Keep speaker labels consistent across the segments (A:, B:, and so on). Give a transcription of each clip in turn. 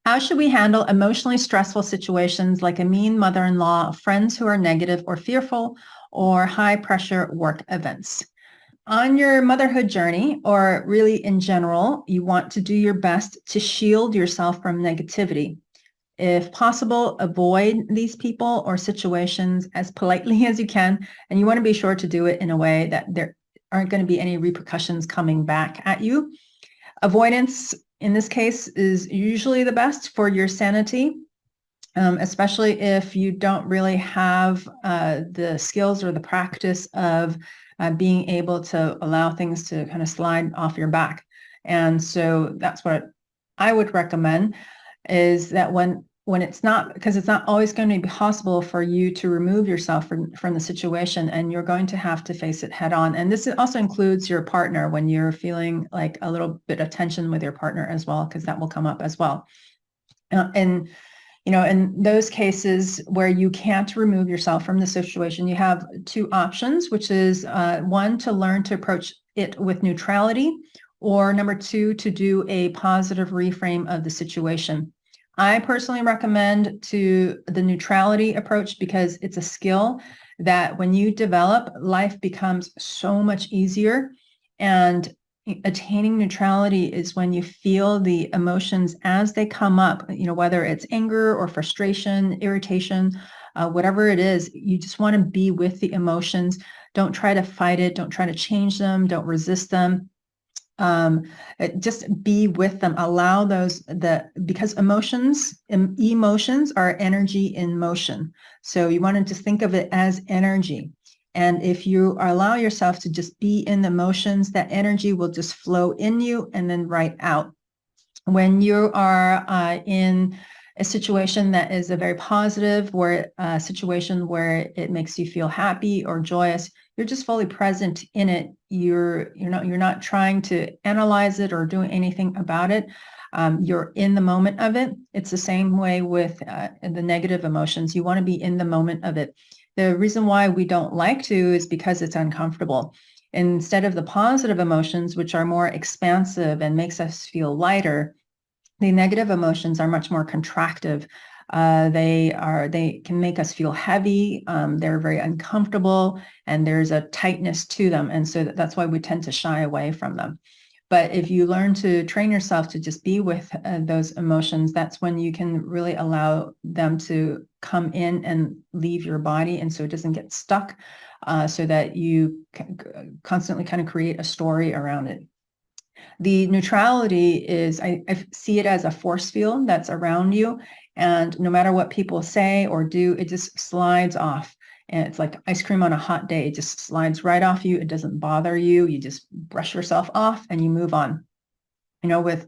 A: How should we handle emotionally stressful situations like a mean mother-in-law, friends who are negative or fearful, or high-pressure work events? On your motherhood journey, or really in general, you want to do your best to shield yourself from negativity. If possible, avoid these people or situations as politely as you can, and you want to be sure to do it in a way that there aren't going to be any repercussions coming back at you. Avoidance in this case is usually the best for your sanity, especially if you don't really have the skills or the practice of being able to allow things to kind of slide off your back. And so that's what I would recommend, is that when it's not, because it's not always going to be possible for you to remove yourself from the situation, and you're going to have to face it head on. And this also includes your partner when you're feeling like a little bit of tension with your partner as well, because that will come up as well. And in those cases where you can't remove yourself from the situation, you have two options, which is one, to learn to approach it with neutrality, or number two, to do a positive reframe of the situation. I personally recommend to the neutrality approach because it's a skill that when you develop, life becomes so much easier. And attaining neutrality is when you feel the emotions as they come up, whether it's anger or frustration, irritation, whatever it is, you just want to be with the emotions. Don't try to fight it. Don't try to change them. Don't resist them. Just be with them. Allow because emotions are energy in motion. So you want to just think of it as energy. And if you allow yourself to just be in the emotions, that energy will just flow in you and then right out. When you are in a situation that is a very positive, situation where it makes you feel happy or joyous, you're just fully present in it. You're not trying to analyze it or doing anything about it. You're in the moment of it. It's the same way with the negative emotions. You want to be in the moment of it. The reason why we don't like to is because it's uncomfortable. Instead of the positive emotions, which are more expansive and makes us feel lighter, the negative emotions are much more contractive. They can make us feel heavy. They're very uncomfortable, and there's a tightness to them. And so that's why we tend to shy away from them. But if you learn to train yourself to just be with those emotions, that's when you can really allow them to come in and leave your body. And so it doesn't get stuck, so that you constantly kind of create a story around it. The neutrality is, I see it as a force field that's around you. And no matter what people say or do, it just slides off. And it's like ice cream on a hot day. It just slides right off you. It doesn't bother you. You just brush yourself off and you move on. With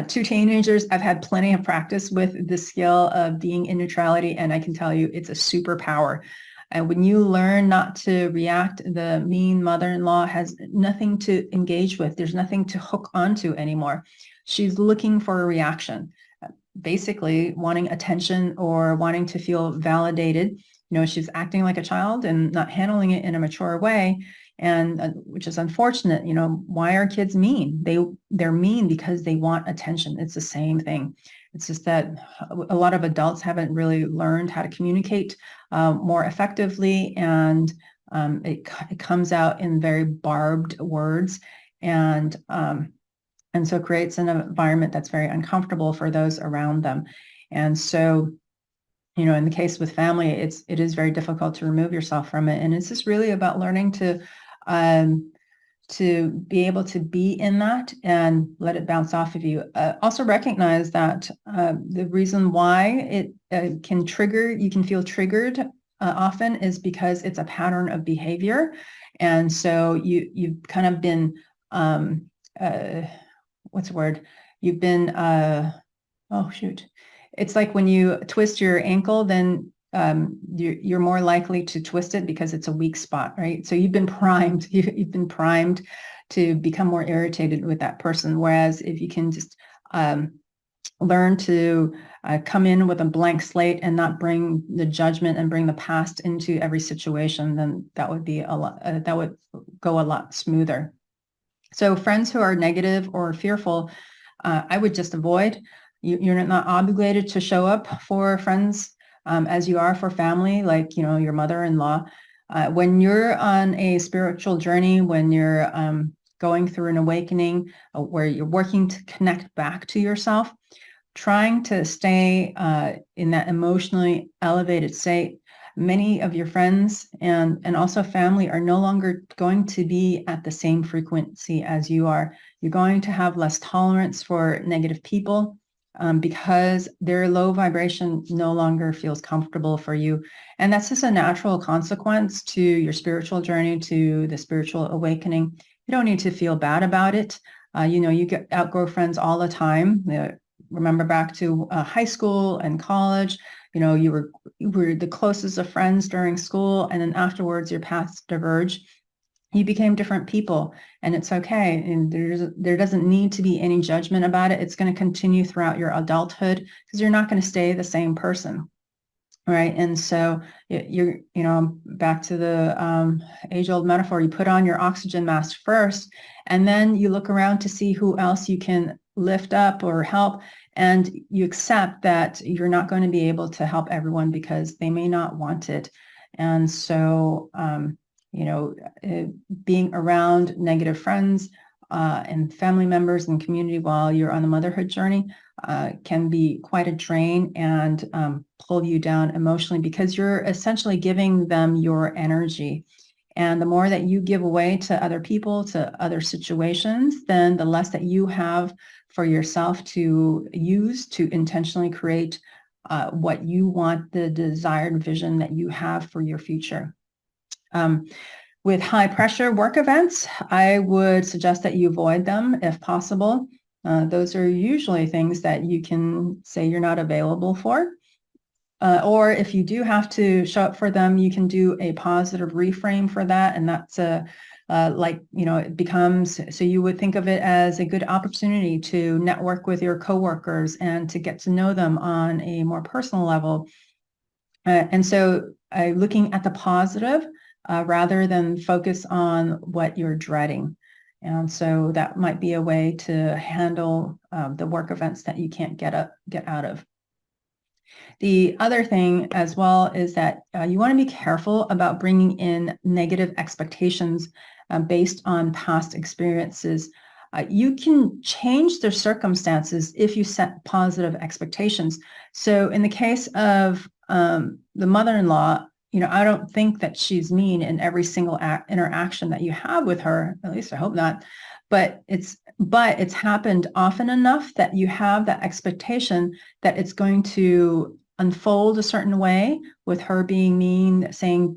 A: two teenagers, I've had plenty of practice with the skill of being in neutrality, and I can tell you it's a superpower. And when you learn not to react, the mean mother-in-law has nothing to engage with. There's nothing to hook onto anymore. She's looking for a reaction, basically wanting attention or wanting to feel validated. She's acting like a child and not handling it in a mature way, and which is unfortunate. Why are kids mean? They're mean because they want attention. It's the same thing. It's just that a lot of adults haven't really learned how to communicate more effectively, and it comes out in very barbed words, and so creates an environment that's very uncomfortable for those around them. And so, in the case with family, it is very difficult to remove yourself from it. And it's just really about learning to be able to be in that and let it bounce off of you. Also recognize that the reason why it can trigger, you can feel triggered often, is because it's a pattern of behavior. And so you've kind of been, what's the word? You've been, oh shoot. It's like when you twist your ankle, then you're more likely to twist it because it's a weak spot, right? So you've been primed. You've been primed to become more irritated with that person. Whereas if you can just learn to come in with a blank slate and not bring the judgment and bring the past into every situation, then that would be that would go a lot smoother. So friends who are negative or fearful, I would just avoid. You're not obligated to show up for friends as you are for family, like, your mother-in-law. When you're on a spiritual journey, when you're going through an awakening where you're working to connect back to yourself, trying to stay in that emotionally elevated state, many of your friends and also family are no longer going to be at the same frequency as you are. You're going to have less tolerance for negative people because their low vibration no longer feels comfortable for you. And that's just a natural consequence to your spiritual journey, to the spiritual awakening. You don't need to feel bad about it. You outgrow friends all the time. Remember back to high school and college, you were the closest of friends during school, and then afterwards your paths diverge. You became different people, and it's okay. And there doesn't need to be any judgment about it. It's going to continue throughout your adulthood because you're not going to stay the same person. Right. And so you're, back to the age-old metaphor, you put on your oxygen mask first, and then you look around to see who else you can lift up or help. And you accept that you're not going to be able to help everyone because they may not want it. And so, being around negative friends and family members and community while you're on the motherhood journey can be quite a drain and pull you down emotionally because you're essentially giving them your energy. And the more that you give away to other people, to other situations, then the less that you have for yourself to use to intentionally create what you want, the desired vision that you have for your future. With high pressure work events, I would suggest that you avoid them if possible. Those are usually things that you can say you're not available for. Or if you do have to show up for them, you can do a positive reframe for that. And that's it becomes, so you would think of it as a good opportunity to network with your coworkers and to get to know them on a more personal level. And so looking at the positive rather than focus on what you're dreading. And so that might be a way to handle the work events that you can't get out of. The other thing as well is that you want to be careful about bringing in negative expectations based on past experiences. You can change the circumstances if you set positive expectations. So in the case of the mother-in-law, I don't think that she's mean in every single interaction that you have with her. At least I hope not. But it's happened often enough that you have that expectation that it's going to unfold a certain way with her being mean, saying,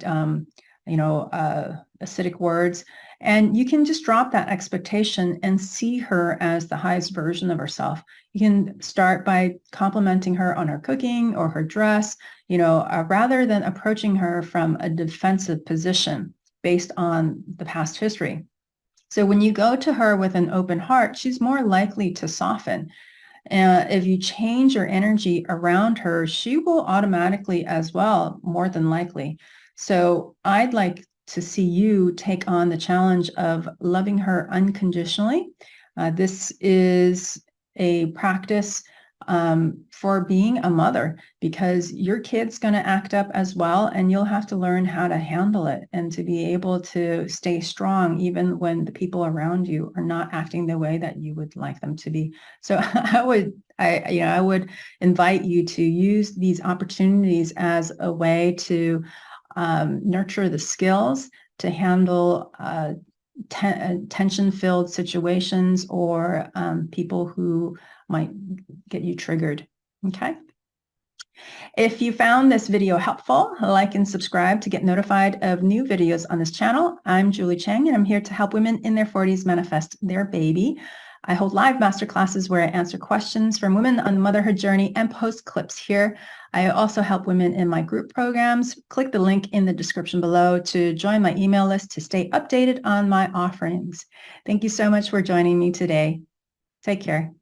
A: acidic words. And you can just drop that expectation and see her as the highest version of herself. You can start by complimenting her on her cooking or her dress, rather than approaching her from a defensive position based on the past history. So when you go to her with an open heart, she's more likely to soften. If you change your energy around her, she will automatically as well, more than likely. So I'd like to see you take on the challenge of loving her unconditionally. This is a practice for being a mother because your kid's going to act up as well, and you'll have to learn how to handle it and to be able to stay strong even when the people around you are not acting the way that you would like them to be. So I would invite you to use these opportunities as a way to nurture the skills to handle tension-filled situations or people who might get you triggered. Okay. If you found this video helpful, like and subscribe to get notified of new videos on this channel. I'm Julie Cheng, and I'm here to help women in their 40s manifest their baby. I hold live masterclasses where I answer questions from women on the motherhood journey and post clips here. I also help women in my group programs. Click the link in the description below to join my email list to stay updated on my offerings. Thank you so much for joining me today. Take care.